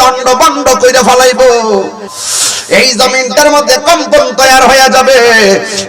লন্ড bond কইরা ফলাইবো। এই জমিনটার মধ্যে কম্পন তৈরি হয়ে যাবে,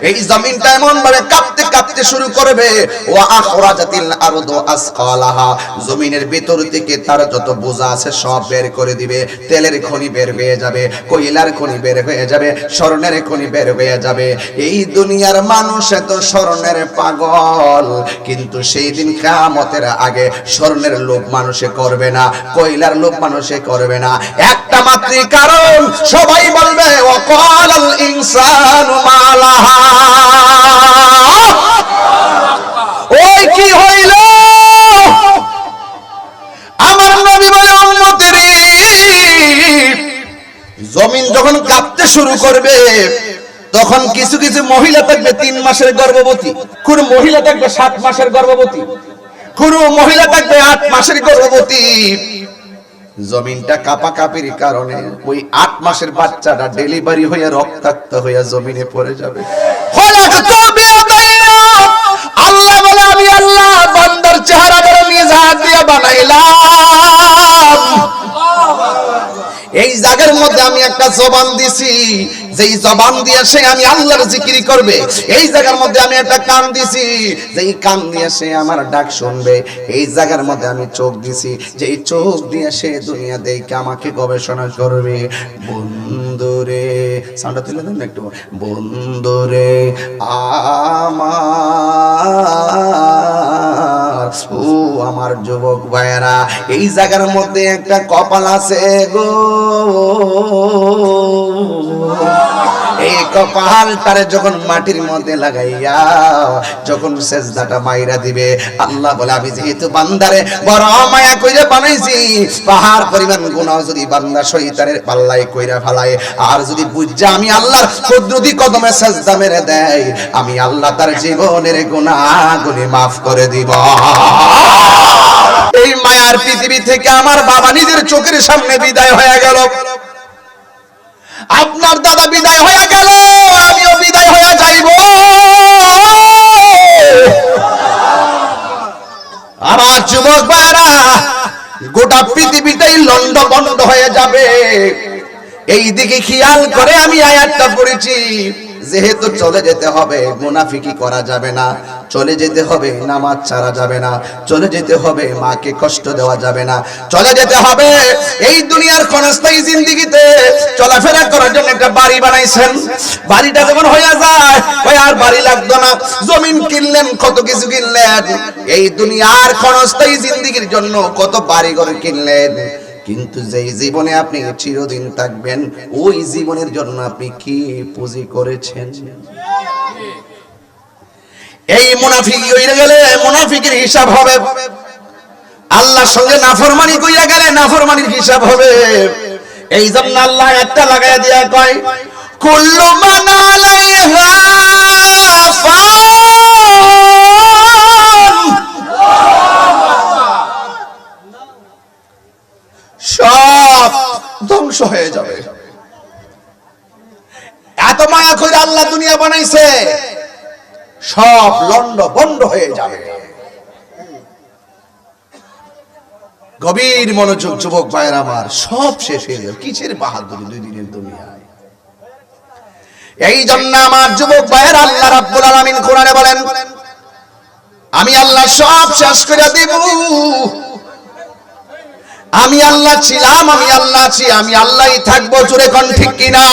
এই জমিনটা এমন ভাবে কাঁপতে কাঁপতে শুরু করবে। ওয়া আখরাজাতিল আরদু আসকালাহা, জমিনের ভিতর থেকে তার যত বোঝা আছে সব বের করে দিবে। তেলের খনি বের হয়ে যাবে, কয়লার খনি বের হয়ে যাবে, স্বর্ণের খনি বের হয়ে যাবে। এই দুনিয়ার মানুষ এত স্বর্ণের পাগল, কিন্তু সেই দিন কিয়ামতের আগে স্বর্ণের লোভ মানুষে করবে না, কয়লার লোভ মানুষে করবে না। একটা মাত্র কারণ, সবাই বলবে ওয়াকালাল ইনসানু মালাহা, ওই কি হইল? আমার নবী বলে উম্মতেরি, জমিন যখন কাঁপতে শুরু করবে তখন কিছু কিছু মহিলা থাকবে 3 মাসের গর্ভবতী, কোন মহিলা থাকবে 7 মাসের গর্ভবতী, কোন মহিলা থাকবে 8 মাসের গর্ভবতী। জমিনটা কাঁপাকাঁপির কারণে ওই 8 মাসের বাচ্চাটা ডেলিভারি হয়ে রক্তাক্ত হয়ে জমিনে পড়ে যাবে। আল্লাহ বলে আমি আল্লাহ বান্দার চেহারা বড় নিজ হাত দিয়ে বানাইলাম। এই জায়গার মধ্যে আমি একটা জবান দিছি, যেই জবান দিয়ে সে আমি আল্লাহর জিকির করবে। এই জায়গার মধ্যে আমি একটা কান দিছি, যেই কান দিয়ে সে আমার ডাক শুনবে। এই জায়গার মধ্যে আমি চোখ দিছি, যেই চোখ দিয়ে সে দুনিয়া দেখে আমাকে গবেষণা করবে। বন্ধুরে, সাউন্ডটা তুলে দেন একটু। বন্ধুরে আমার, ও আমার যুবক ভাইরা, এই জায়গার মধ্যে একটা কপাল আছে গো। এই কপালটারে যখন মাটির মধ্যে লাগাইয়া যখন সেজদাটা মাইরা দিবে, আল্লাহ বলে আমি যেহেতু বান্দারে বড় মায়া কইরা বানাইছি, পাহাড় পরিমাণ গুনাহ যদি বান্দা শয়তানের পাল্লায় কইরা ফেলায়, আর যদি বুঝা আমি আল্লাহর কুদরতি কদমে সেজদা মেরে দেয়, আমি আল্লাহ তার জীবনের গুনাহগুলি maaf করে দিব। এই মায়ার পৃথিবী থেকে আমার বাবা নিজের চোখের সামনে বিদায় হয়ে গেল, আপনার দাদা বিদায় হয়ে গেল, আমিও বিদায় হয়ে যাইব। আমার যুবক ভাইরা, গোটা পৃথিবীটাই লন্ড বন্ড হয়ে যাবে। এই দিকে খেয়াল করে আমি আয়াতটা পড়েছি, যেহেতু চলে যেতে হবে, মুনাফিকি করা যাবে না, চলে যেতে হবে, নামাজ ছাড়া যাবে না, চলে যেতে হবে, মাকে কষ্ট দেওয়া যাবে না, চলে যেতে হবে। এই দুনিয়ার ক্ষণস্থায়ী জিন্দেগিতে চলাফেরা করার জন্য একটা বাড়ি বানাইছেন, বাড়িটা যখন হয়ে যায় ওই আর বাড়ি লাগতো না, জমিন কিনলেন, কত কিছু কিনলেন, এই দুনিয়ার ক্ষণস্থায়ী জিন্দেগির জন্য কত বাড়ি ঘর কিনলেন, কিন্তু যেই জীবনে আপনি চিরদিন থাকবেন ওই জীবনের জন্য আপনি কি পুঁজি করেছেন? এই মুনাফিক হইয়া গেলে মুনাফিকের হিসাব হবে, আল্লাহর সঙ্গে নাফরমানি কইরা গেলে নাফরমানির হিসাব হবে। এই জন্য আল্লাহ একটা লাগায়া দিয়া কয়, কুল্লু মান আলাইহা ফান, সব ধ্বংস হয়ে যাবে। এত মায়া করে আল্লাহ দুনিয়া বানাইছে, সব লন্ড বন্ড হয়ে যাবে। গভীর মনোযোগ যুবক ভাইয়ের আমার, সব শেষ হয়ে যাবে। কিসের বাহাদুরি 2 দিনের দুনিয়ায়? এই জন্য আমার যুবক ভাইয়ের আল্লাহ রাব্বুল আলামিন কোরআনে বলেন, আমি আল্লাহ সব শেষ করে দিব। আমি আল্লাহ ছিলাম, আমি আল্লাহ আছি, আমি আল্লাহই থাকবো। জোরে কোন ঠিক কিনা?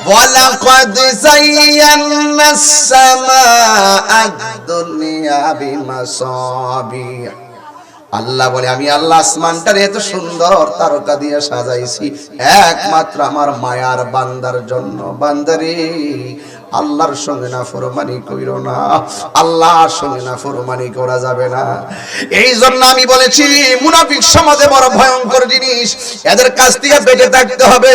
ওয়ালাকাদ যায়্যানাস সামাআদ দুনিয়া বিমাসাবিহ, আল্লাহ বলে আমি আল্লাহ আসমানটারে এত সুন্দর তারকা দিয়ে সাজাইছি একমাত্র আমার মায়ার বান্দার জন্য। বান্দারে আল্লাহর সঙ্গে নাফরমানি কইরো না, আল্লাহর সঙ্গে নাফরমানি করা যাবে না। এই জন্য আমি বলেছি মুনাফিক সমাজে বড় ভয়ঙ্কর জিনিস, এদের কাছ থেকে বেঁচে থাকতে হবে।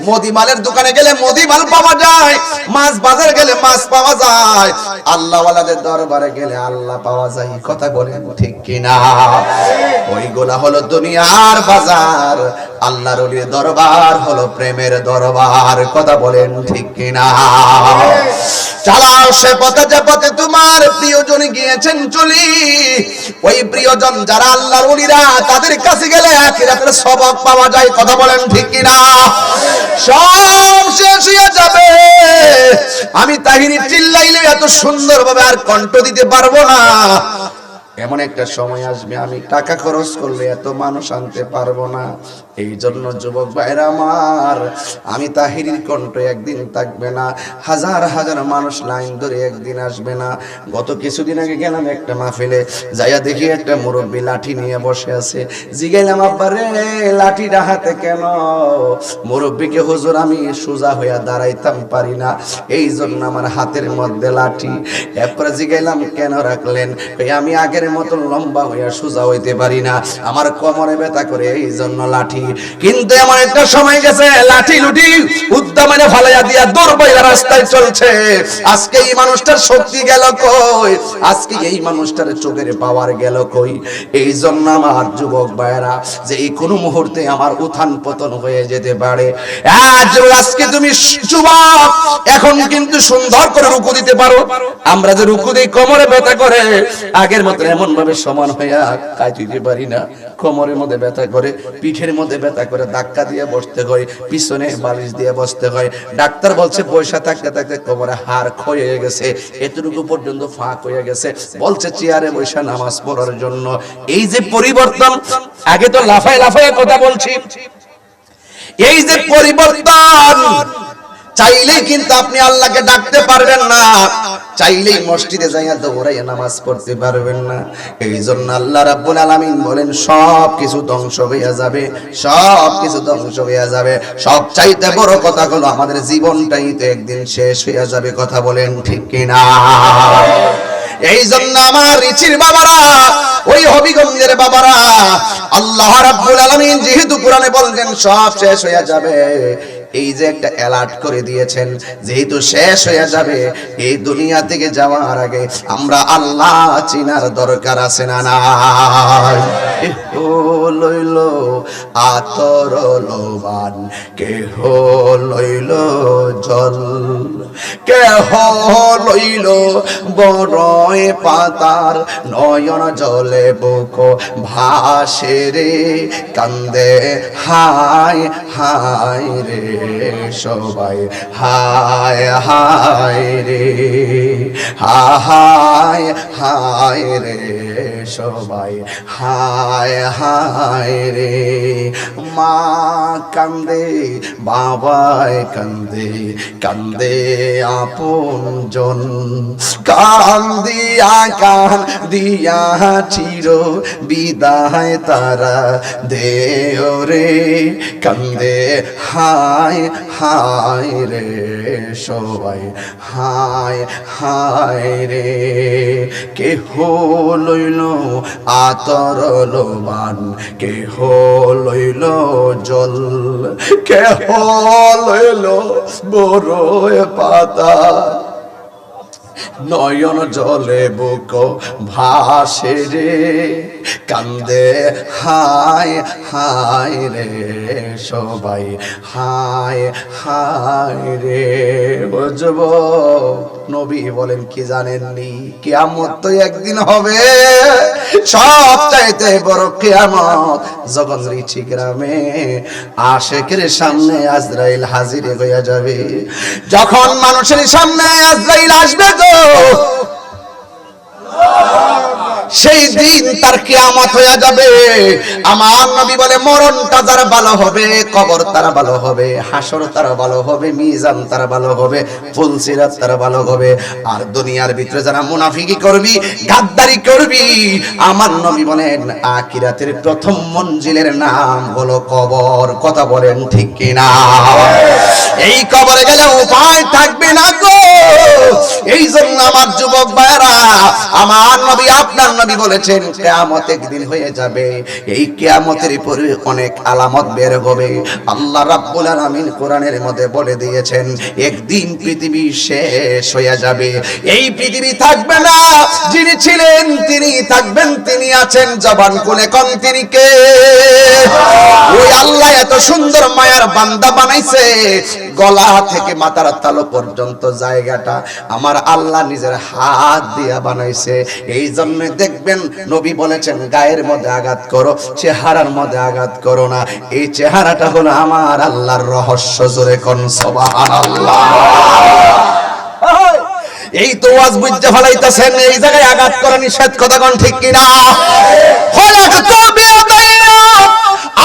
মুদিমালের দোকানে গেলে মুদিমাল পাওয়া যায়, মাছ বাজার গেলে মাছ পাওয়া যায়, আল্লাহ ওয়ালাদের দরবারে গেলে আল্লাহ পাওয়া যায়। কথা বলেন ঠিক কিনা? ওইগুলা হলো দুনিয়ার বাজার, আল্লাহর ওলির দরবার হলো প্রেমের দরবার। কথা বলেন ঠিক কিনা? চালাও সে পথে যে পথে তোমার প্রিয়জন গিয়েছেন চলি। ওই প্রিয়জন যারা আল্লাহর ওলিরা, তাদের কাছে গেলে আখিরাতের সবক পাওয়া যায়। কথা বলেন ঠিক কিনা? সব শেষ হয়ে যাবে। আমি তাহিরি চিল্লাইলে এত সুন্দরভাবে আর কণ্ঠ দিতে পারবো না। এমন একটা সময় আসবে আমি টাকা খরচ করলে এত মানুষ আনতে পারবো না। এই জন্য যুবক ভাইরা আমার, আমি তাহিরির কণ্ঠ একদিন থাকবে না, হাজার হাজার মানুষ লাইন ধরে একদিন আসবে না। গত কিছুদিন আগে গেলাম একটা মাহফিলে, যাইয়া দেখি একটা মুরব্বী লাঠি নিয়ে বসে আছে। জিগাইলাম, আব্বা রে লাঠিটা হাতে কেন? মুরব্বীকে, হুজুর আমি সোজা হইয়া দাঁড়াইতাম পারি না, এই জন্য আমার হাতের মধ্যে লাঠি। এরপরে জিগাইলাম, কেন রাখলেন? আমি আগের মতন লম্বা হইয়া সোজা হইতে পারি না, আমার কোমরে ব্যথা করে, এই জন্য লাঠি। কিন্তু এমন একটা সময় গেছে, লাঠি লুটি উদ্দামে ফালাইয়া দিয়া দুর্বইলা রাস্তায় চলছে। আজকে এই মানুষটার শক্তি গেল কই? আজকে এই মানুষটার চোখের পাওয়ার গেল কই? এই জন্য আমার যুবক ভাইরা, যে এই কোনো মুহূর্তে আমার উত্থান পতন হয়ে যেতে পারে। আজকে তুমি যুবক, এখন কিন্তু সুন্দর করে রুকু দিতে পারো। আমরা যে রুকু দিই কোমরে ব্যথা করে, আগের মতো এমন ভাবে সমান হইয়া কাজ দিতে পারি না। কোমরের মধ্যে ব্যথা করে, পিঠের মধ্যে ব্যথা করে, ধাক্কা দিয়ে বসতে হয়, পিছনে বালিশ দিয়ে বসতে হয়। ডাক্তার বলছে পয়সা থাকতে থাকতে কোমরে হাড় ক্ষয় হয়ে গেছে, এতটুকু পর্যন্ত ফাঁক হয়ে গেছে, বলছে চেয়ারে বসে নামাজ পড়ার জন্য। এই যে পরিবর্তন, আগে তো লাফায় লাফায় কথা বলছি, এই যে পরিবর্তন, চাইলেই কিন্তু আপনি আল্লাহকে ডাকতে পারবেন না, চাইলেই মসজিদে যাইয়া দৌড়াইয়া নামাজ পড়তে পারবেন না। এই জন্য আল্লাহ রাব্বুল আলামিন বলেন সব কিছু ধ্বংস হইয়া যাবে, সব কিছু ধ্বংস হইয়া যাবে। সব চাইতে বড় কথা হলো আমাদের জীবনটাই তো একদিন শেষ হইয়া যাবে। কথা বলেন ঠিক কিনা? এই জন্য আমার রিচির বাবারা, ওই হবিগঞ্জের বাবারা, আল্লাহ রাব্বুল আলামিন যেহেতু কোরআনে বলেন সব শেষ হইয়া যাবে, এই যে একটা অ্যালার্ট করে দিয়েছেন, যেহেতু শেষ হয়ে যাবে, এই দুনিয়া থেকে যাওয়ার আগে আমরা আল্লাহ চিনার দরকার আছে না নাই? লইল আতর লোবান, কেহ লইল জল, কেহ লইল বড়ই পাতার, নয়ন জলে বুক ভাসে রে, কান্দে হায় হায় রে সবাই, হায় হায় রে, হায় হায় রে সবাই, হায় হায় রে। মা কান্দে, বাবাই কান্দে, কান্দে আপনজন, কান্দিয়া কান্দিয়া চির বিদায় তারা দেও রে, কান্দে হায় হায় রে সবাই, হায় হায় রে। কেহ লইল আতর লোবান, কেহ লইল জল, কেহ লইল বড়ই পাতা, নয়ন জলে বুক ভাসে রে, কান্দে হায় হায় রে সবাই, হায় হায় রে। বুঝব নবী বলেন কি জানেননি? কিয়ামত তো একদিন হবে, সব চাইতে বড় কিয়ামত যখন রিচি গ্রামে আশেকের সামনে আজরাইল হাজির হইয়া যাবে। যখন মানুষের সামনে আজরাইল আসবে গো, সেই দিন তার কিয়ামত হয়ে যাবে। আমার নবী বলে মরণটা যার ভালো হবে, কবর তার ভালো হবে, হাসর তার ভালো হবে, মিজান তার ভালো হবে, ফুলসিরাত তার ভালো হবে। আর দুনিয়ার ভিতরে যারা মুনাফিকি করবি, গাদ্দারি করবি, আমার নবী বলেন আখিরাতের প্রথম মঞ্জিলের নাম হলো কবর। কথা বলেন ঠিক কিনা? এই কবরে গেলে উপায় থাকবে না গো। এই জন্য আমার যুবক ভাইরা, আমার নবী আপনার নবী বলেছেন কিয়ামত একদিন হয়ে যাবে। এই কিয়ামতের পরে অনেক আলামত বের হবে। আল্লাহ রাব্বুল আলামিন কোরআনের মধ্যে বলে দিয়েছেন একদিন পৃথিবী শেষ হয়ে যাবে, এই পৃথিবী থাকবে না। যিনি ছিলেন তিনি থাকবেন, তিনি আছেন, জবান খুলে কোন তিনি কে? ওই আল্লাহ এত সুন্দর মায়ার বান্দা বানাইছে, গলা থেকে মাথার তালু পর্যন্ত জায়গাটা আমার আল্লাহ নিজের হাত দিয়া বানাইছে। এই জন্য দেখবেন নবী বলেছেন গায়ের মধ্যে আঘাত করো, চেহারার মধ্যে আঘাত করো না। এই চেহারাটা হলো আমার আল্লাহর রহস্য। জোরে কোন সুবহানাল্লাহ। এই তো ওয়াজ বুঝতে ফলাইতেছেন, এই জায়গায় আঘাত করা নিষেধ, কথা কোন ঠিক কিনা?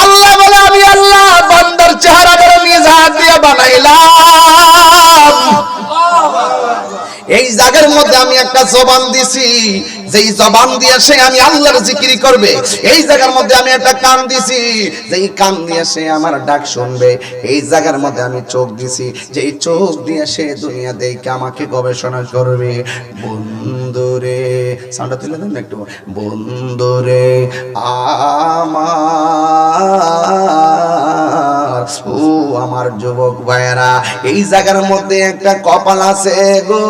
আল্লাহ বলে আমি আল্লাহ বান্দার চেহারা করে নিজ হাত দিয়ে বানাইলাম। এই জায়গার মধ্যে আমি একটা জবান দিছি, যেই জবান দিয়ে সে আমি আল্লাহর জিকির করবে। এই জায়গার মধ্যে আমি একটা কান দিছি, যেই কান দিয়ে সে আমার ডাক শুনবে। এই জায়গার মধ্যে আমি চোখ দিছি, যেই চোখ দিয়ে সে দুনিয়া দেখে আমাকে গবেষণা করবে। বন্ধুরে, সাউন্ডটা তুলে দেন একটু। বন্ধুরে আমার, ও আমার যুবক ভাইয়েরা, এই জায়গার মধ্যে একটা কপাল আছে গো।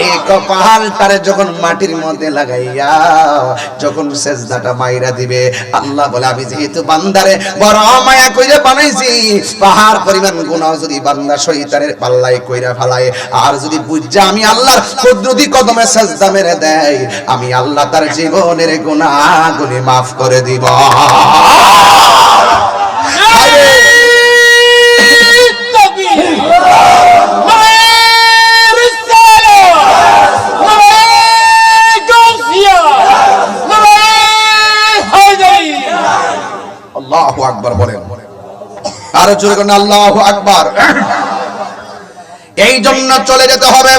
এই কপালটারে যখন মাটির মধ্যে লাগাইয়া যখন সেজদাটা মাইরা দিবে, আল্লাহ বলে আমি যেহেতু বান্দারে বড় মায়া কইরা বানাইছি, পাহাড় পরিমাণ গুনাহ যদি বান্দা শয়তানের পাল্লায় কইরা ফেলায়, আর যদি বুঝা আমি আল্লাহর কুদরতি কদমে সেজদা মেরে দেয়, আমি আল্লাহ তার জীবনের গুনাহগুলি মাফ করে দিব। আল্লাহু আকবার বলেন, আর জোরে বলেন আল্লাহু আকবার। এই জন্য চলে যেতে হবে।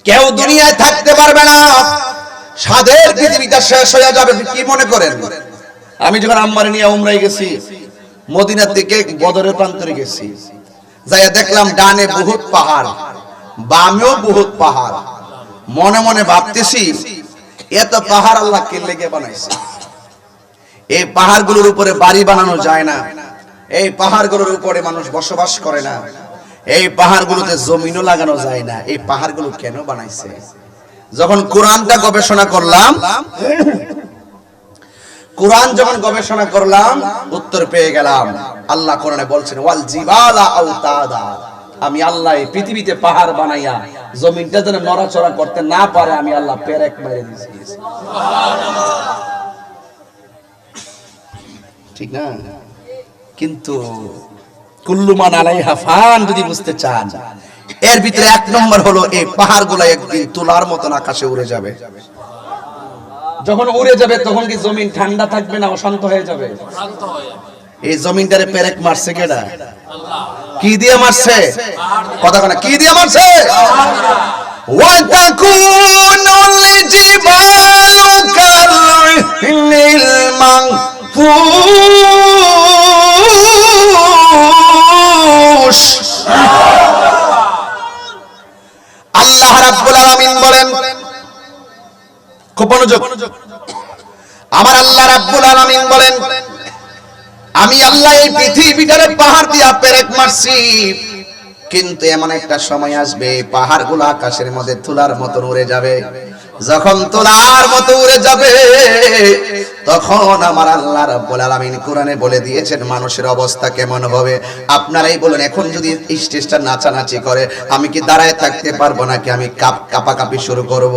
কেউ দুনিয়ায় থাকতে পারবে না, সাদের পৃথিবীটা শেষ হয়ে যাবে। কি মনে করেন? আমি যখন আম্মারে নিয়ে উমরায় গেছি, মদিনার দিকে বদরের প্রান্তরে গেছি, যাইয়া দেখলাম ডানে বহুত পাহাড়, বামেও বহুত পাহাড়। মনে মনে ভাবতেছি এত পাহাড় আল্লাহ কে লেগে বানাইছে? এই পাহাড়গুলোর উপরে বাড়ি বানানো যায় না, এই পাহাড়গুলোর উপরে মানুষ বসবাস করে না, এই পাহাড়গুলোতে জমিনও লাগানো যায় না। এই পাহাড়গুলো কেন বানাইছে? যখন কোরআনটা গবেষণা করলাম, কোরআন যখন গবেষণা করলাম, উত্তর পেয়ে গেলাম। আল্লাহ কোরআনে বলছেন ওয়াল জিবালা আওতাদা, আমি আল্লাহ এই পৃথিবীতে পাহাড় বানাইয়া জমিনটা যেন নড়াচড়া করতে না পারে, আমি আল্লাহ পেরেক মেরে দিয়েছি। ঠিক না? কিন্তু কুল্লু মান আলাইহা ফান যদি বুঝতে চান, এর ভিতরে এক নম্বর হলো এই পাহাড়গুলো একদিন তুলার মতন আকাশে উড়ে যাবে। যখন উড়ে যাবে তখন কি জমিন ঠান্ডা থাকবে না অশান্ত হয়ে যাবে? এই জমিনটারে পেরেক মারছে কেডা? কি দিয়ে মারছে? কথা বলে কি দিয়ে মারছে? ওয়া তাকুনুল জিবালু কাল মানফুশ। আল্লাহ রাব্বুল আলামিন বলেন, খুব মনোযোগ, আমার আল্লাহ রাব্বুল আলামিন বলেন আমি আল্লাহ এই পৃথিবীটারে পাহাড় দিয়া পেরেক মারছি, কিন্তু এমন একটা সময় আসবে পাহাড়গুলো আকাশের মধ্যে তুলার মতন উড়ে যাবে। যখন তুলার মতো উড়ে যাবে তখন আমার আল্লাহ রাব্বুল আলামিন কোরআনে বলে দিয়েছেন মানুষের অবস্থা কেমন হবে। আপনারাই বলেন, এখন যদি স্টেজটা নাচানাচি করে আমি কি দাঁড়ায় থাকতে পারবো নাকি আমি কাঁপাকাঁপি শুরু করব?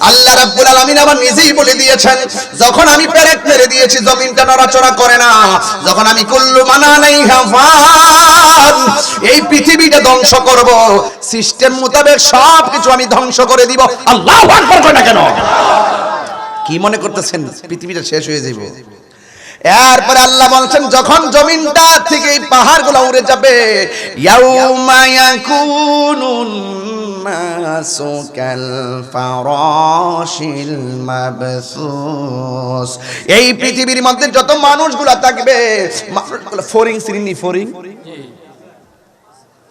আল্লাহ রাব্বুল আলামিন আবার নিজেই বলে দিয়েছেন, যখন আমি পেরেক মেরে দিয়েছি জমিনটা নড়াচড়া করে না, যখন আমি কুল্লু মান আলাইহা ফান এই পৃথিবীটা ধ্বংস করব, সিস্টেম মোতাবেক সবকিছু আমি ধ্বংস করে দিব। আল্লাহু আকবার কয় না কেন? কি মনে করতেছেন পৃথিবীটা শেষ হয়ে যাবে? এরপরে আল্লাহ বলছেন যখন জমিনটা থেকে এই পাহাড়গুলো উড়ে যাবে, ইয়াউমা ইয়াকুনুন নাসু কাল ফারাশিল মাবসুস, এই পৃথিবীর মধ্যে যত মানুষগুলো থাকবে, মানুষগুলো ফরিং সিরিনি, ফরিং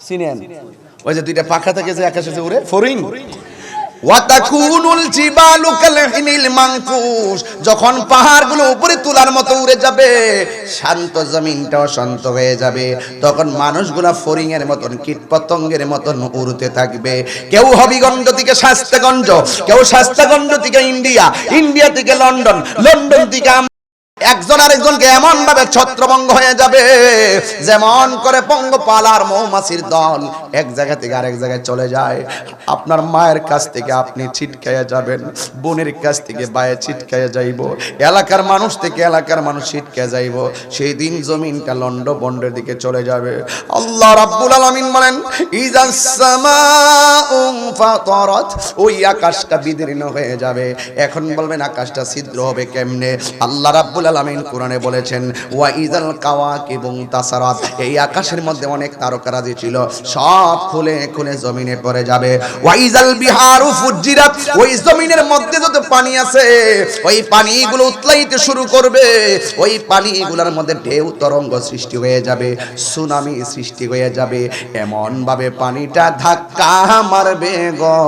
সিনেন, ওই যে দুইটা পাখা থাকে যে আকাশে উড়ে, ফরিং। ওয়াতাকুনুল জিবালু কালহিনিল মানফুশ, যখন পাহাড়গুলো উপরে তুলার মতো উড়ে যাবে, শান্ত জমিনটাও শান্ত হয়ে যাবে, তখন মানুষগুলা ফরিং এর মতন, কীটপতঙ্গের মতন উড়তে থাকবে। কেউ হবিগঞ্জ থেকে শাস্তাগঞ্জ, কেউ শাস্তাগঞ্জ থেকে ইন্ডিয়া, ইন্ডিয়া থেকে লন্ডন, লন্ডন থেকে একজন আরেকজনকে এমন ভাবে ছত্রভঙ্গ হয়ে যাবে যেমন করে পঙ্গপালার মৌমাছির দল এক জায়গা থেকে আরেক জায়গায় চলে যায়। আপনার মায়ের কাছ থেকে আপনি ছিটকাইয়া যাবেন, বোনের কাছ থেকে বায়ে ছিটকাইয়া যাইব, এলাকার মানুষ থেকে এলাকার মানুষ ছিটকাইয়া যাইব। সেই দিন জমিনটা লন্ডভন্ডের দিকে চলে যাবে। আল্লাহ রাব্বুল আলামিন বলেন ইযাস সামাউ ফাতারাত, ওই আকাশটা বিদীর্ণ হয়ে যাবে। এখন বলবেন আকাশটা ছিদ্র হবে কেমনে? আল্লাহ রাব্বুল আলামিন কোরআনে বলেছেন ওয়া ইযাল কাওয়াকিবু তাসারাত, এই আকাশের মধ্যে অনেক তারকারাজি ছিল, সব খুলে খুলে জমিনে পড়ে যাবে। ওয়া ইযাল বিহারু ফুজ্জিরাত, ওই জমিনের মধ্যে যত পানি আছে ওই পানিগুলো উতলাইতে শুরু করবে। ওই পানিগুলোর মধ্যে ঢেউ তরঙ্গ সৃষ্টি হয়ে যাবে, সুনামি সৃষ্টি হয়ে যাবে। এমন ভাবে পানিটা ধাক্কা মারবে গো।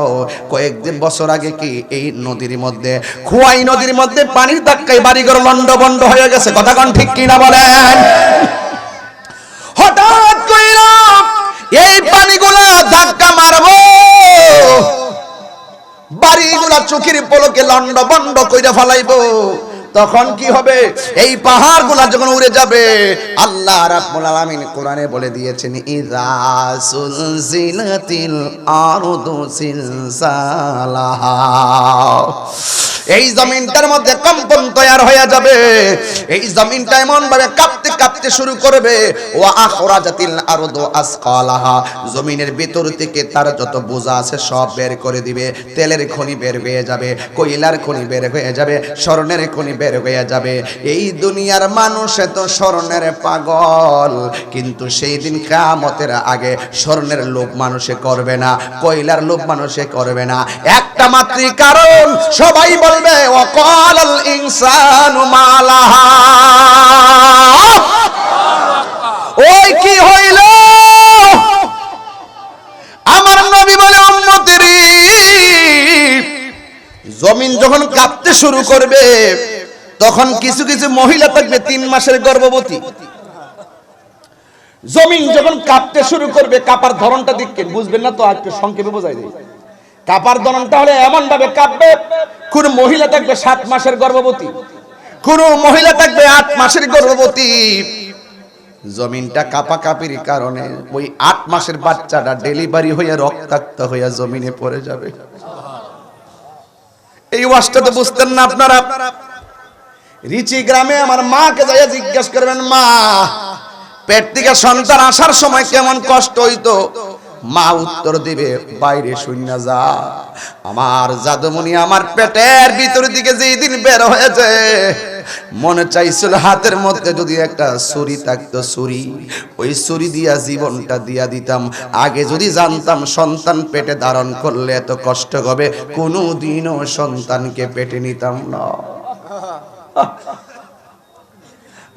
কয়েকদিন বছর আগে কি এই নদীর মধ্যে, খোয়াই নদীর মধ্যে পানির ধাক্কায় বাড়িঘর লন্ডভন্ড হয়ে গেছে। কথা কোন ঠিক কিনা বলেন? হঠাৎ কইরা এই পানিগুলো ধাক্কা মারবো, বাড়িগুলা চোখের পলকে লন্ডভন্ড কইরা ফেলাইবো। তখন কি হবে? এই পাহাড়গুলা যখন উড়ে যাবে, আল্লাহ রাব্বুল আলামিন কোরআনে বলে দিয়েছেন ইযা সুলজিলাতিল আরদু সিলসালাহা, এই জমিনটার মধ্যে কম্পন তৈরি হয়ে যাবে। এই জমিনটা এমন ভাবে কাঁপতে কাঁপতে শুরু করবে। ওয়া আখরাজাতিল আরদু আসকালাহা, জমিনের ভিতর থেকে তার যত বোঝা আছে সব বের করে দিবে। তেলের খনি বের হয়ে যাবে, কয়লার খনি বের হয়ে যাবে, স্বর্ণের খনি বের হয়ে যাবে। এই দুনিয়ার মানুষ এত স্বর্ণের পাগল, কিন্তু সেই দিন কিয়ামতের আগে স্বর্ণের লোভ মানুষে করবে না, কয়লার লোভ মানুষে করবে না। একটা মাত্র কারণ, সবাই বলবে ওয়াকালাল ইনসানু মালাহা, ওই কি হইল? আমার নবী বলে উম্মতেরি, জমিন যখন কাঁপতে শুরু করবে তখন কিছু কিছু মহিলা থাকবে 3 মাসের গর্ভবতী। জমিন যখন কাঁপতে শুরু করবে, কাঁপার ধরনটা দেখেন, বুঝবেন না তো, একটু সংক্ষেপে বোঝাই দেই। কাঁপার ধরনটা হলে এমন ভাবে কাঁপবে, কোন মহিলা থাকবে 7 মাসের গর্ভবতী, কোন মহিলা থাকবে 8 মাসের গর্ভবতী। জমিনটা কাঁপাকাঁপির কারণে ওই 8 মাসের বাচ্চাটা ডেলিভারি হয়ে রক্তাক্ত হয়ে জমিনে পড়ে যাবে। এই ওয়াজটা তো বুঝতেন না আপনারা। রিচি গ্রামে আমার মাকে যাইয়া জিজ্ঞাসা করবেন, মা পেট থেকে সন্তান আসার সময় কেমন কষ্ট হইতো? মা উত্তর দিবে, বাইরে শূন্য যা, আমার জাদুমণি আমার পেটের ভিতর দিকে যেই দিন বের হয়েছে, মনে চাইছিল হাতের মধ্যে যদি একটা ছুরি থাকতো, ছুরি, ওই ছুরি দিয়া জীবনটা দিয়া দিতাম। আগে যদি জানতাম সন্তান পেটে ধারণ করলে এত কষ্ট হবে, কোনোদিনও সন্তানকে পেটে নিতাম না।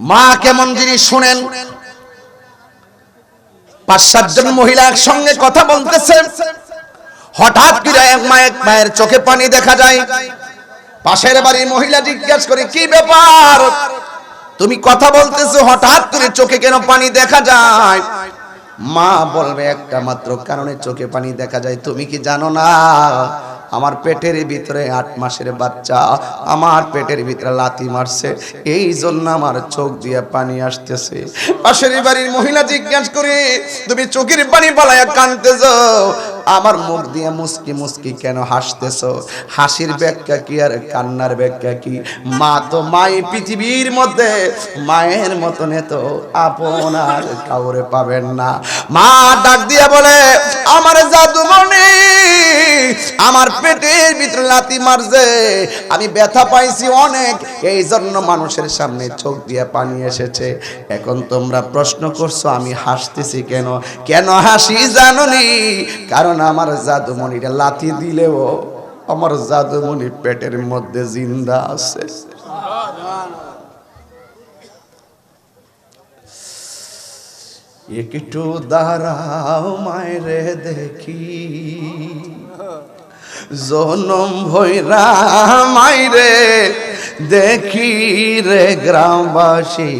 মা কেমন জিনিস শুনেন। 5-7 জন মহিলা একসঙ্গে কথা বলতেছে, হঠাৎ করে এক মায়ের চোখে পানি দেখা যায়। পাশের বাড়ির মহিলা জিজ্ঞাসা করে, কি ব্যাপার, তুমি কথা বলতেছো, হঠাৎ করে চোখে কেন পানি দেখা যায়? মা বলবে, একটা মাত্র কারণে চোখে পানি দেখা যায়, তুমি কি জানো না? আমার পেটের ভিতরে 8 মাসের বাচ্চা আমার পেটের ভিতরে লাথি মারছে, এই জন্য আমার চোখ দিয়ে পানি আসতেছে। পাশের বাড়ির মহিলা জিজ্ঞাসা করে, তুমি চোখের পানি পালায়া কাঁদতেছো, আমার মুখ দিয়ে মুস্কি মুস্কি কেন হাসতেছো? হাসির ব্যাখ্যা কি আর কান্নার ব্যাখ্যা কি? মা তো মাই, পৃথিবীর মধ্যে মায়ের মতন এত আপন আর কাউরে পাবেন না। মা ডাক দিয়া বলে, আমার জাদুমণি আমার পেটের ভিতরে লাথি মারছে, আমি ব্যথা পাইছি অনেক, এই জন্য মানুষের সামনে চোখ দিয়ে পানি এসেছে। এখন তোমরা প্রশ্ন করছো আমি হাসতেছি কেন? কেন হাসি জানোনি? কারণ আমার জাদুমণিটা লাথি দিলেও আমার জাদুমণি পেটের মধ্যে জিন্দা আছে। একটু দাঁড়াও মায়েরে দেখি, জনম ভৈরা মাইরে দেখি রে গ্রামবাসী,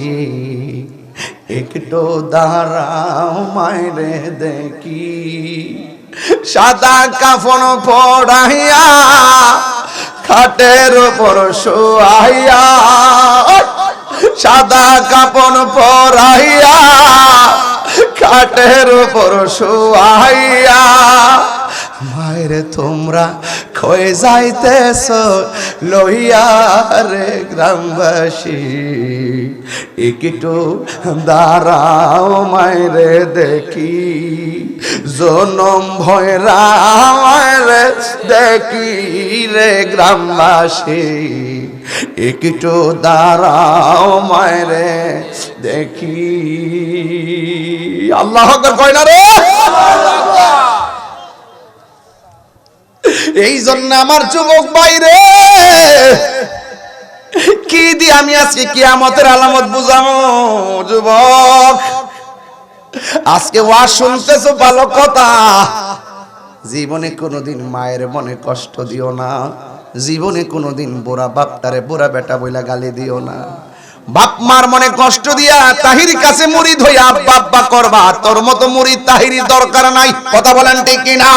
একটু দাঁড়াও মাইরে দেখি, সাদা কাফন পড়াইয়া খাটের উপর শোয়াইয়া সাদা কাপন পরাইয়া খাটের উপর শুয়াইয়া মায়ের তোমরা কই যাইতেছ লইয়া রে গ্রামবাসী একটু দাঁড়াও মায়েরে দেখি জনম ভয়রা মায়েরে দেখি রে গ্রামবাসী একটু দাঁড়াও মায়েরে দেখি। আল্লাহু আকবার কয় না রে। এই জন্য আমার যুবক বাইরে কি দিয়ে আমি আজকে কিয়ামতের আলামত বুঝাবো? যুবক আজকে ওয়াজ শুনতেছো ভালো কথা, জীবনে কোনোদিন মায়ের মনে কষ্ট দিও না, জীবনে কোনোদিন বুড়া বাপটারে বুড়া বেটা বইলা গালি দিও না। বাপ মার মনে কষ্ট দিয়া তাহির কাছে মুরিদ হইয়া আব্বা আব্বা করবা, তোর মতো মুরিদ তাহিরি দরকার নাই। কথা বলেন ঠিক কিনা?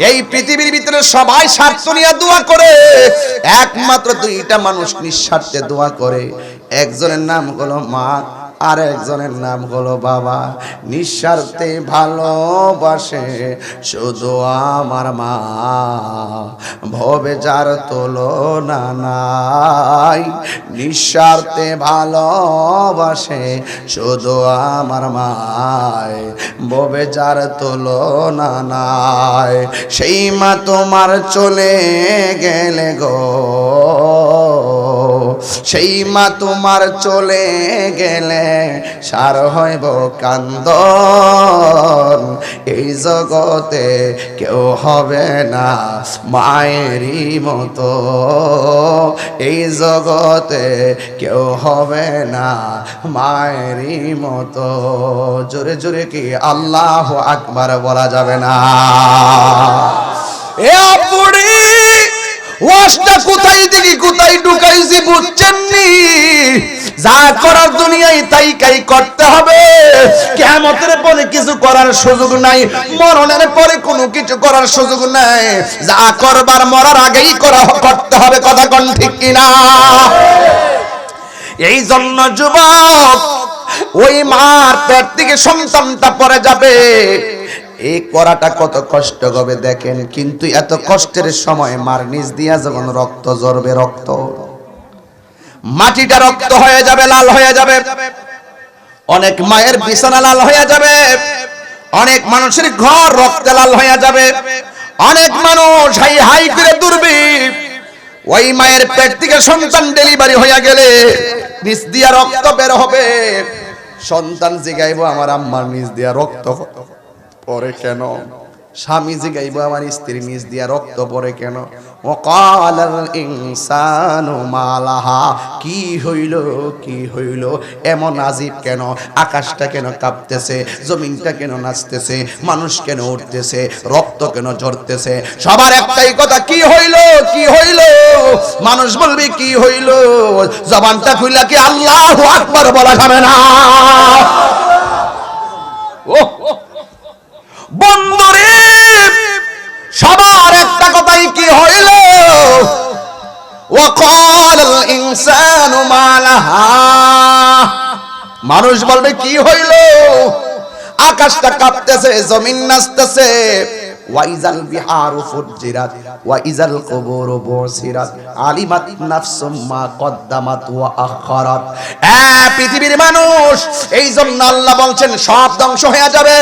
এই পৃথিবীর ভিতরে সবাই স্বার্থ নিয়ে দোয়া করে, একমাত্র দুইটা মানুষ নিঃস্বার্থে দোয়া করে, একজনের নাম হলো মা আর একজনের নাম হলো বাবা। নিঃস্বার্থে ভালোবাসে শুধু আমার মা, ভবে যার তুলনা নাই। নিঃস্বার্থে ভালোবাসে শুধু আমার মায়, ভবে যার তুলনা নাই। সেই মা তোমার চলে গেলে গো, সেই মা তোমার চলে গেলে সার হইব কান্দন। এই জগতে কেউ হবে না মায়েরই মতো, এই জগতে কেউ হবে না মায়েরই মতো। জোরে জোরে কি আল্লাহু আকবার বলা যাবে না? এ আপুড়ি ওয়াজটা কোথায় থেকে কোথায় ঢুকাইছি বুঝছেননি? যা করার দুনিয়ায় তাই কাই করতে হবে। কিয়ামতের পরে কিছু করার সুযোগ নাই, মরণের পরে কোনো কিছু করার সুযোগ নাই। যা করবার মরার আগেই করতে হবে। কথা কোন ঠিক কিনা? এই জন্য যুবক, ওই মার পেট থেকে সন্তানটা পরে যাবে, এই করাটা কত কষ্ট হবে দেখেন। কিন্তু এত কষ্টের সময় মার নিচ দিয়া যখন রক্ত ঝরবে, রক্ত মাটিটা রক্ত হয়ে যাবে, লাল হয়ে যাবে। অনেক মায়ের বিছানা লাল হয়ে যাবে, অনেক মানুষের ঘর রক্তে লাল হয়ে যাবে, অনেক মানুষ হাই হাই করে দৌড়বে। ওই মায়ের পেট থেকে সন্তান ডেলিভারি হয়ে গেলে নিচ দিয়া রক্ত বের হবে। সন্তান জিগাইবো আমার আম্মার নিচ দিয়া রক্ত পরে কেন? স্বামী জিগাইব আমার স্ত্রী নিজ দিয়া রক্ত পরে কেন? ওয়াকালাল ইনসানু মালাহা, কি হইল কি হইল, এমন আজীব কেন? আকাশটা কেন কাঁপতেছে, জমিনটা কেন নাচতেছে, মানুষ কেন উঠতেছে, রক্ত কেন ঝরতেছে? সবার একটাই কথা, কি হইল কি হইল? মানুষ বলবে কি হইল, জবানটা খুইলা কি আল্লাহু আকবার বলা যাবে না? বন্ধুরে সবার একটা কথাই কি হইল? ওয়াকালাল ইনসানু মালাহা, মানুষ বলবে কি হইল? আকাশটা কাঁপতেছে, জমিন নাচতেছে। ওয়াইজাল বিহারু ফুজ্জিরাত ওয়াইজাল কুবুরু বুসিরাত আলিমাত নাফসুম মা কদ্দামাত ওয়া আখারাত। পৃথিবীর মানুষ, এই জন্য আল্লাহ বলছেন সব ধ্বংস হয়ে যাবে।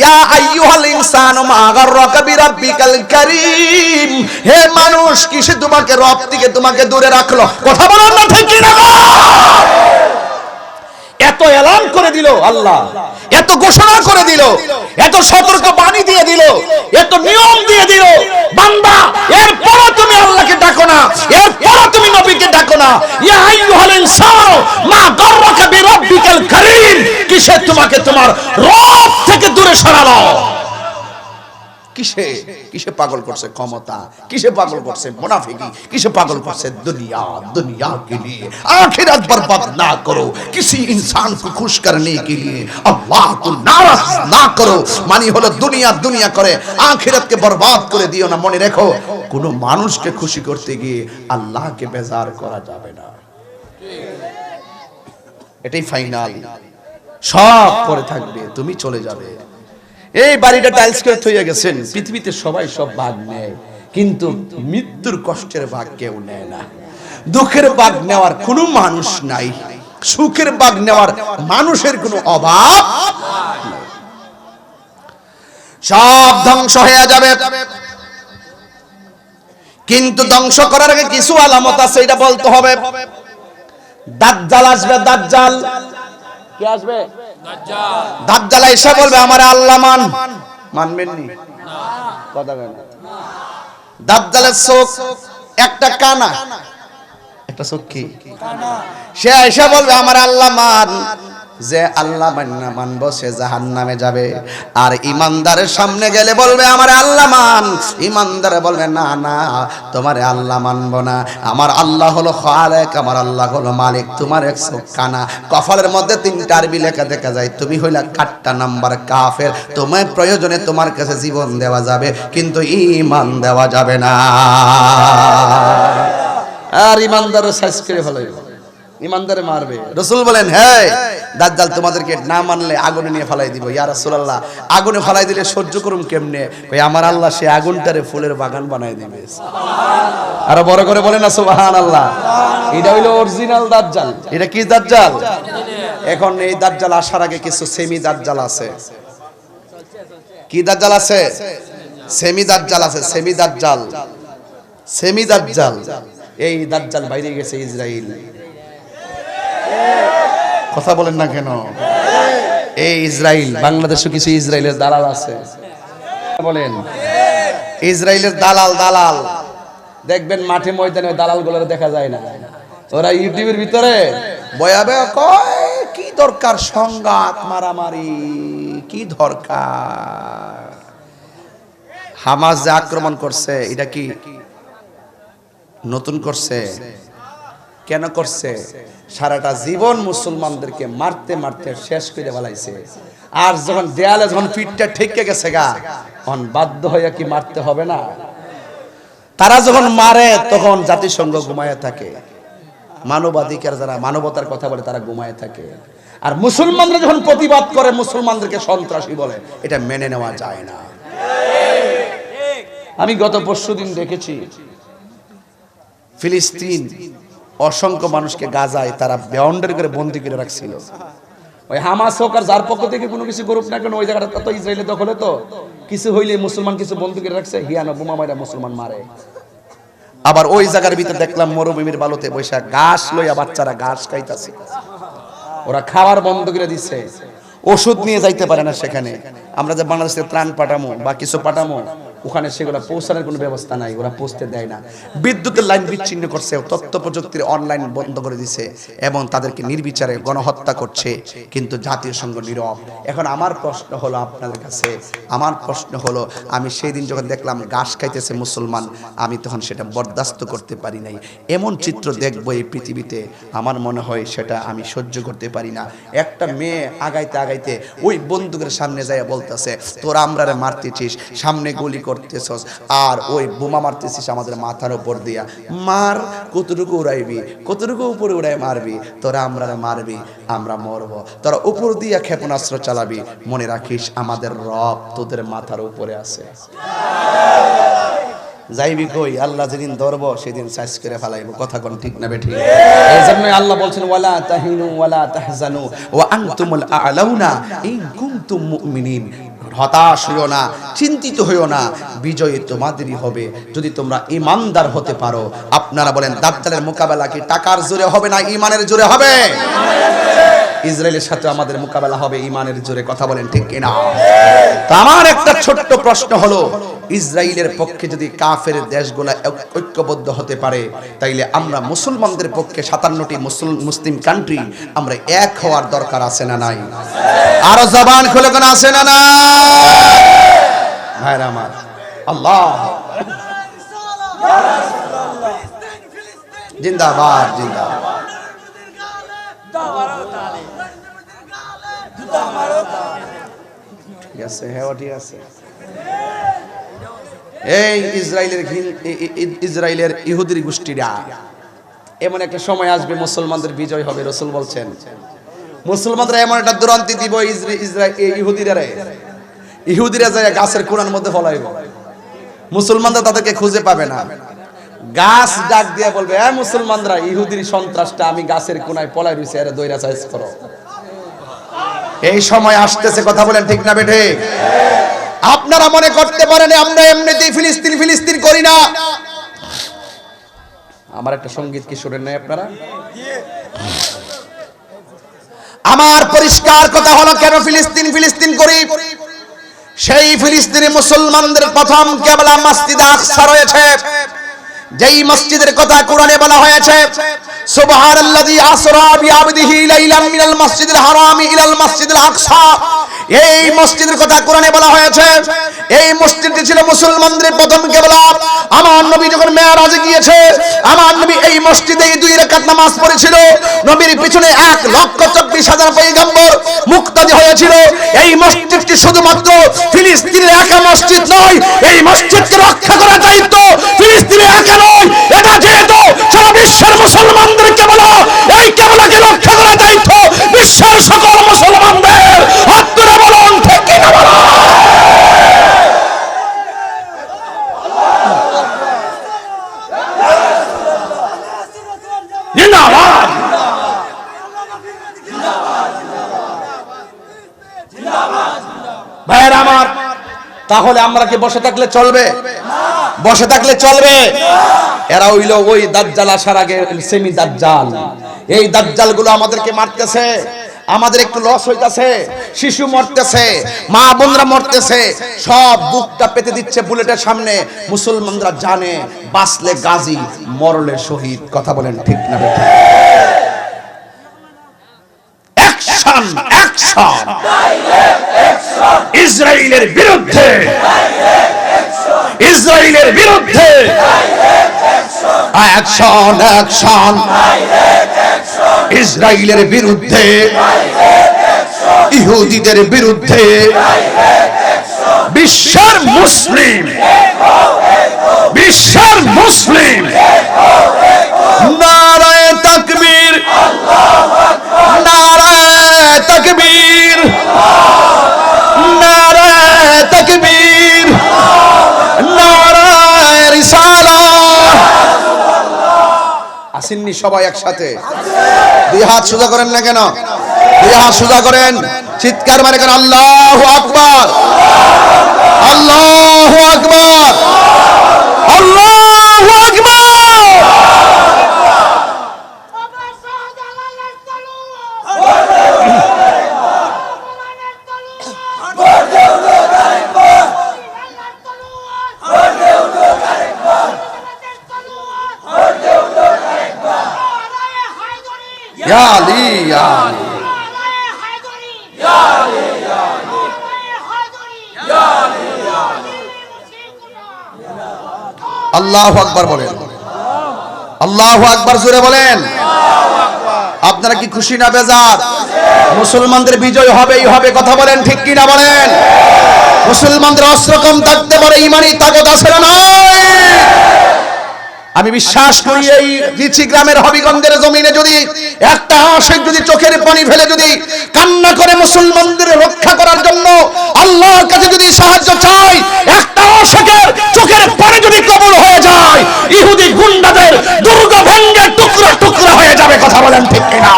ইয়া আইয়ুহাল ইনসানু মা গাররাকা বিরাব্বিকাল কারীম, হে মানুষ কিসে তোমাকে রব থেকে তোমাকে দূরে রাখলো? কথা বলেন না ঠিক কি না? এত এলান করে দিল আল্লাহ, এত ঘোষণা করে দিল, এত সতর্ক বাণী দিয়ে দিল, এত নিয়ম দিয়ে দিল। বান্দা এরপরও তুমি আল্লাহকে ডাকো না, এরপরও তুমি নবীকে ডাকো না। ইয়া আইয়ুহাল ইনসানু মা গাররাকা বিরাব্বিকাল কারীম, কিসে তোমাকে তোমার রব থেকে দূরে সরালো? কিসে কিসে পাগল করছে ক্ষমতা, কিসে পাগল করছে মুনাফিকি, কিসে পাগল করছে দুনিয়া। दुनिया के लिए आखिरत बर्बाद ना करो, किसी इंसान को खुश करने के लिए अल्लाह को नाराज ना करो। मानी হলো দুনিয়া দুনিয়া করে আখিরাতকে বরবাদ করে দিও না। মনে রেখো, কোনো মানুষকে খুশি করতে গিয়ে আল্লাহকে বেজার করা যাবে না। এটাই ফাইনাল, সব পরে থাকবে, তুমি চলে যাবে। এই বাড়িটা টাইলস করে থইয়া গেছেন, পৃথিবীতে সবাই সব ভাগ নেয়, কিন্তু মৃত্যুর কষ্টের ভাগ কেউ নেয় না। দুঃখের ভাগ নেওয়ার কোনো মানুষ নাই, সুখের ভাগ নেওয়ার মানুষের কোনো অভাব নাই। সব ধ্বংস হয়ে যাবে, কিন্তু ধ্বংস করার আগে কিছু আলামত আছে, এটা বলতে হবে। দাজ্জাল আসবে, দাজ্জাল কে আসবে? দাজ্জাল এসে বলবে আমার আল্লাহ মানবেন নি? কথা বলেন। দাজ্জালের চোখ একটা কানা, একটা চোখ কি কানা। সে এসে বলবে আমার আল্লাহ মান, যে আল্লাহ মানবো সে জাহান্নামে যাবে। আর ইমানদারের সামনে গেলে বলবে আমার আল্লাহ মান, ইমানদারে বলবে না না তোমার আল্লাহ মানবো না, আমার আল্লাহ হলো খালেক, আমার আল্লাহ হলো মালিক। তোমার এক চোখ কানা, কপালের মধ্যে 3টা আরবি লেখা দেখা যায়, তুমি হইলা 8টা নাম্বার কাফের। তোমার প্রয়োজনে তোমার কাছে জীবন দেওয়া যাবে, কিন্তু ঈমান দেওয়া যাবে না। আর ইমানদারও সাইজ করে ফেলাইবে, ইমানদারে মারবে। রাসূল বলেন হ্যাঁ দাজ্জাল তোমাদেরকে না মানলে আগুনে নিয়ে ফেলাই দিব। ইয়া রাসূলুল্লাহ আগুনে ফেলাই দিলে সহ্য করুম কেমনে? কই আমার আল্লাহ সে আগুনটারে ফুলের বাগান বানায় দিবে। সুবহানাল্লাহ, আর বড় করে বলেন না সুবহানাল্লাহ। এটা হইলো অরিজিনাল দাজ্জাল। এটা কি দাজ্জাল? এখন এই দাজ্জাল আসার আগে কিছু সেমি দাজ্জাল আছে। কি দাজ্জাল আছে? সেমি দাজ্জাল আছে, সেমি দাজ্জাল, সেমি দাজ্জাল। এই দাজ্জাল বাইরে গেছে ইসরাইল। কথা বলেন না কেন? এই ইসরাইল, বাংলাদেশে কিছু ইসরাইলের দালাল আছে, বলেন ইসরাইলের দালাল দেখবেন মাঠে ময়দানে দালালগুলোর দেখা যায় না। ওরা ইউটিউবের ভিতরে বয়াবে কয় কি দরকার সংঘাত মারামারি, কি দরকার? হামাস যে আক্রমণ করছে এটা কি নতুন করছে? কেন করছে? সারাটা জীবন মুসলমানদেরকে মারতে মারতে শেষ করে ফেলাইছে। আর যখন দেয়ালে যখন পিঠটা ঠেকে গেছে গা, তখন বাধ্য হয়ে কি মারতে হবে না? তারা যখন মারে তখন জাতিসংঘ ঘুমায় থাকে, মানবাধিকার যারা মানবতার কথা বলে তারা ঘুমায় থাকে। আর মুসলমানরা যখন প্রতিবাদ করে মুসলমানদেরকে সন্ত্রাসী বলে, এটা মেনে নেওয়া যায় না। আমি গত পরশুদিন দেখেছি ফিলিস্তিন অসংখ্য মানুষকে গাজায় তারা বাউন্ডারি করে বন্দী করে রাখছিল। ওই হামাস হোক আর যার পক্ষ থেকে কোনো কিছু করুক না কেন, ওই জায়গাটা তো ইসরায়েলের দখলে, তো কিছু হইলে মুসলমান কিছু বন্দী করে রাখছে, হিয়ানো বোমা মাইরা মুসলমান মারে। আবার ওই জায়গার ভিতরে দেখলাম মরুভূমির বালুতে বৈশা ঘাস লইয়া বাচ্চারা ঘাস খাইতাছে। ওরা খাবার বন্ধ করে দিচ্ছে, ওষুধ নিয়ে যাইতে পারে না সেখানে। আমরা যে বাংলাদেশে ত্রাণ পাঠামো বা কিছু পাঠামো, ওখানে সেগুলো পৌঁছানোর কোনো ব্যবস্থা নাই, ওরা পৌঁছতে দেয় না। বিদ্যুতের লাইন বিচ্ছিন্ন করছে, তথ্য প্রযুক্তির অনলাইন বন্ধ করে দিছে এবং তাদেরকে নির্বিচারে গণহত্যা করছে, কিন্তু জাতীয় সংঘ নীরব। এখন আমার প্রশ্ন হলো আপনাদের কাছে, আমার প্রশ্ন হলো, আমি সেই দিন যখন দেখলাম ঘাস খাইতেছে মুসলমান, আমি তখন সেটা বরদাস্ত করতে পারি নাই। এমন চিত্র দেখবো এই পৃথিবীতে, আমার মনে হয় সেটা আমি সহ্য করতে পারি না। একটা মেয়ে আগাইতে আগাইতে ওই বন্দুকের সামনে যায় বলতেছে তোরা আমরারে মারতেছিস, সামনে গুলি করতেছস, আর ওই বোমা মারতেছিস আমাদের মাথার উপর দিয়া। মার, কতটুকু উড়াইবি, কতটুকু উপরে উড়াই মারবি, তোরা আমরারে মারবি, আমরা মরবো, তোরা উপর দিয়া ক্ষেপণাস্ত্র চালাবি, মনে রাখিস আমাদের রব তোদের মাথার উপরে আছে। যাইবি কই? আল্লাহ যেদিন ধরবো সেদিন সাইজ করে ফেলাইবো। কথা কোন ঠিক না বেঠিক? এই জন্য আল্লাহ বলছেন ওয়ালা তাহিনু ওয়ালা তাহজানু ওয়া আনতুমুল আ'লাউনা ইন কুনতুম মুমিনিন। হতাশ হইও না, চিন্তিত হইও না, বিজয় তোমাদেরই হবে যদি তোমরা ঈমানদার হতে পারো। আপনারা বলেন দাজ্জালের মোকাবেলা কি টাকার জোরে হবে না ঈমানের জোরে হবে? ইসরায়েলের সাথে আমাদের মোকাবেলা হবে ঈমানের জোরে। কথা বলেন ঠিক কিনা? তো আমার একটা ছোট্ট প্রশ্ন হলো, ইসরায়েলের পক্ষে যদি কাফের দেশগুলা ঐক্যবদ্ধ হতে পারে, তাইলে আমরা মুসলমানদের পক্ষে 57টি মুসলিম কান্ট্রি আমরা এক হওয়ার দরকার আছে না নাই? আরো জবান খুলে কোন আছে না না? ভাইরা আমার, আল্লাহ জিন্দাবাদ জিন্দাবাদ। ঠিক আছে, হ্যাঁ ঠিক আছে। এই ইসরায়েলের ইহুদির গোষ্ঠীরা এমন একটা সময় আসবে মুসলমানদের বিজয় হবে। রাসূল বলছেন মুসলমানরা এমন একটা দুরন্তি দিব ইহুদিরা যায় গাছের কোণার মধ্যে ফলাইব, মুসলমানরা তাদেরকে খুঁজে পাবে না। গাছ ডাক দিয়ে বলবে, এ মুসলমানরা, ইহুদির সন্ত্রাসটা আমি গাছের কোণায় পলাই রইছি, আরে দইরা সাইজ করো। এই সময় আসতেছে, কথা বলেন ঠিক না বেঠে? আপনারা মনে করতে পারেন আমরা এমনিতেই ফিলিস্তিন ফিলিস্তিন করি না। আমার একটা সঙ্গীত কি শুনেন নাই আপনারা? আমার পরিষ্কার কথা হলো, কেন ফিলিস্তিন ফিলিস্তিন করি? সেই ফিলিস্তিনি মুসলমানদের প্রথম কিবলা মসজিদ আকসা রয়েছে, যেই মসজিদের কথা কোরআনে বলা হয়েছে, সুবহানাল্লাযী আসরা বিআবদিহি লাইলাম মিনাল মাসজিদিল হারামি ইলাল মাসজিদিল আকসা। এই মসজিদের কথা কোরআনে বলা হয়েছে। এই মসজিদটি ছিল মুসলমানদের প্রথম কিবলা। আমার নবী যখন মেরাজে গিয়েছে, আমার নবী এই মসজিদে 2 রাকাত নামাজ পড়েছিল। নবীর পিছনে 1,24,000 পয়গম্বর মুক্তাদি হয়েছিল। এই মসজিদটি শুধুমাত্র ফিলিস্তিনের একা মসজিদ নয়, এই মসজিদকে রক্ষা করার দায়িত্ব ফিলিস্তিনের একা নয়, এটা যেহেতু সারা বিশ্বের মুসলমানদের কিবলা, এই কিবলাকে রক্ষা করার দায়িত্ব বিশ্বের সকল মুসলমানদের। হাত তুলে বলুন ঠিক কি না বলুন? জিন্দাবাদ, ভাইরা আমার। তাহলে আমরা কি বসে থাকলে চলবে? বসে থাকলে চলবে? এরা হইল ওই দাজ্জাল আসার আগে সেমি দাজ্জাল। এই দাজ্জাল গুলো আমাদেরকে মারতেছে, আমাদের একটু লস হইতাছে, শিশু মরতেছে, মা বোনরা মরতেছে, সব বুকটা পেতে দিচ্ছে বুলেটের সামনে। মুসলমানরা জানে বাঁচলে গাজী, মরলে শহীদ। কথা বলেন ঠিক না? অ্যাকশন অ্যাকশন ইসরায়েলের বিরুদ্ধে, ইসরায়েলের বিরুদ্ধে অ্যাকশন অ্যাকশন, ইসরায়েলের বিরুদ্ধে, ইহুদিদের বিরুদ্ধে, বিশ্বের মুসলিম, বিশ্বের মুসলিম নারায়ে তাকবীর, নারায়ে তাকবীর, নারায়ে তাকবীর, নারায়ে রিসালাত। আসেননি সবাই একসাথে? 2 হাত সোজা করেন না কেন? 2 হাত সোজা করেন, চিৎকার মারে কেন? আল্লাহু আকবার, আল্লাহু আকবার, আল্লাহু আকবার। ইয়া আলী, ইয়া আলী, আল্লাহু আকবার বলেন, আল্লাহু আকবার জোরে বলেন। আপনারা কি খুশি না বেজার? মুসলমানদের বিজয় হবেই হবে, কথা বলেন ঠিক কি না বলেন? মুসলমানদের অস্ত্র কম থাকতে পারে, ইমানি তাকত আছে না নাই? আমি বিশ্বাস করি এই রিচি গ্রামের হবিগঞ্জের জমিনে যদি একটা আশিক যদি চোখের পানি ফেলে যদি কান্না করে মুসলমানদের রক্ষা করার জন্য আল্লাহর কাছে যদি সাহায্য চাই, একটা আশিকের চোখের পানি যদি কবুল হয়ে যায়, ইহুদি গুন্ডাদের দুর্গ ভেঙে টুকরা টুকরা হয়ে যাবে। কথা বলেন ঠিক কিনা?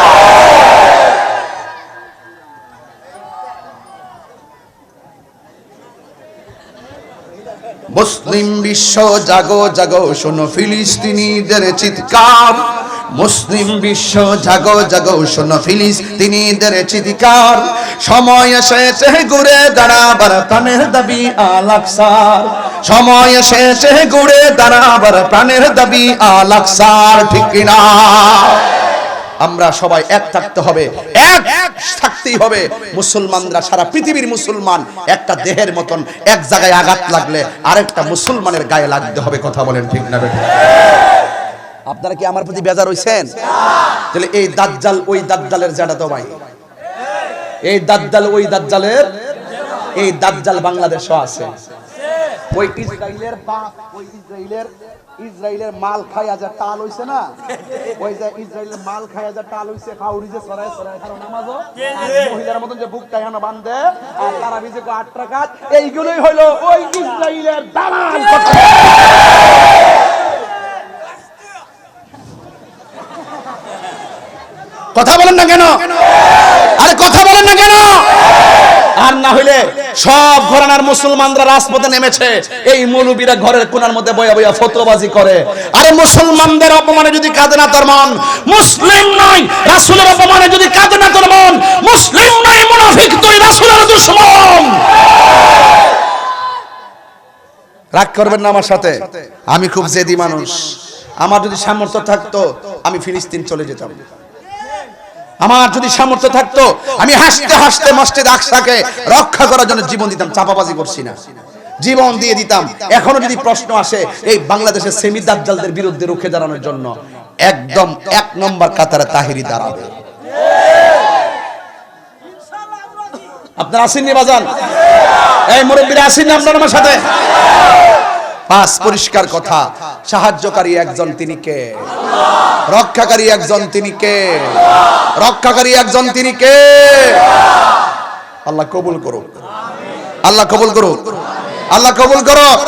মুসলিম বিশ্ব জাগো জাগো, শোনো ফিলিস্তিনিদের চিৎকার। মুসলিম বিশ্ব জাগো জাগো, শোনো ফিলিস্তিনিদের চিৎকার। সময় এসেছে ঘুরে দাঁড়াবার প্রাণের দাবি আল আকসার। সময় এসেছে ঘুরে দাঁড়াবার প্রাণের দাবি আল আকসার। ঠিক কিনা? আমরা সবাই এক থাকতে হবে, এক থাকতেই হবে। মুসলমানরা সারা পৃথিবীর মুসলমান একটা দেহের মতন, এক জায়গায় আঘাত লাগলে আরেকটা মুসলমানের গায়ে লাগতে হবে। কথা বলেন ঠিক না? আপনারা কি আমার প্রতি বেজার হইছেন? তাহলে এই দাজ্জাল ওই দাজ্জালের জ্যাঠাতো ভাই, এই দাজ্জাল ওই দাজ্জালের, এই দাজ্জাল বাংলাদেশও আছে। ওই ইসরায়েলের বাপ, ওই ইসরায়েলের মাল খাইয়া যা টাল হইছে না, ওই যে ইসরায়েলের মাল খাইয়া যা টাল হইছে, খাউরি যে সরায় সরায় কারণ নামাজও মহিলার মতন যে বুকটা এখানে বাঁধে আর তারা বিজে 8 রাকাত, এইগুলোই হলো ওই ইসরায়েলের দালাল। কথা বলেন না কেন? আরে কথা বলেন না কেন? আর না হইলে সব ঘরানার মুসলমানরা রাজপথে নেমেছে, এই মৌলবীরা ঘরের কোণার মধ্যে বয়া বয়া ফতোয়াবাজি করে। আরে মুসলমানদের অপমানে যদি কাঁদে না তোর মন, মুসলিম নয়। রাসূলের অপমানে যদি কাঁদে না তোর মন, মুসলিম নয়, মুনাফিক তুই, রাসূলের দুশমন। রাগ করবেন না আমার সাথে, আমি খুব জেদি মানুষ। আমার যদি সামর্থ্য থাকতো আমি ফিলিস্তিন চলে যেতাম। আমার যদি সামর্থ্য থাকতো আমি হাসতে হাসতে মসজিদ আকসাকে রক্ষা করার জন্য জীবন দিতাম। চাপাবাজি করছি না, জীবন দিয়ে দিতাম। এখনো যদি প্রশ্ন আসে এই বাংলাদেশের সেমি দাজ্জালদের বিরুদ্ধে রুখে দাঁড়ানোর জন্য, একদম 1 নম্বর কাতারে তাহিরি দাঁড়াবে। আপনারা আসেননি বাজান? এই মুরব্বীরা আসেননি আপনারা আমার সাথে? পাঁচ পরিষ্কার কথা, সাহায্যকারী একজন, তিনি কে? রক্ষাকারী একজন, তিনি কে? রক্ষাকারী একজন, তিনি কে? আল্লাহ কবুল করুক, আল্লাহ কবুল করুক, আল্লাহ কবুল করুক।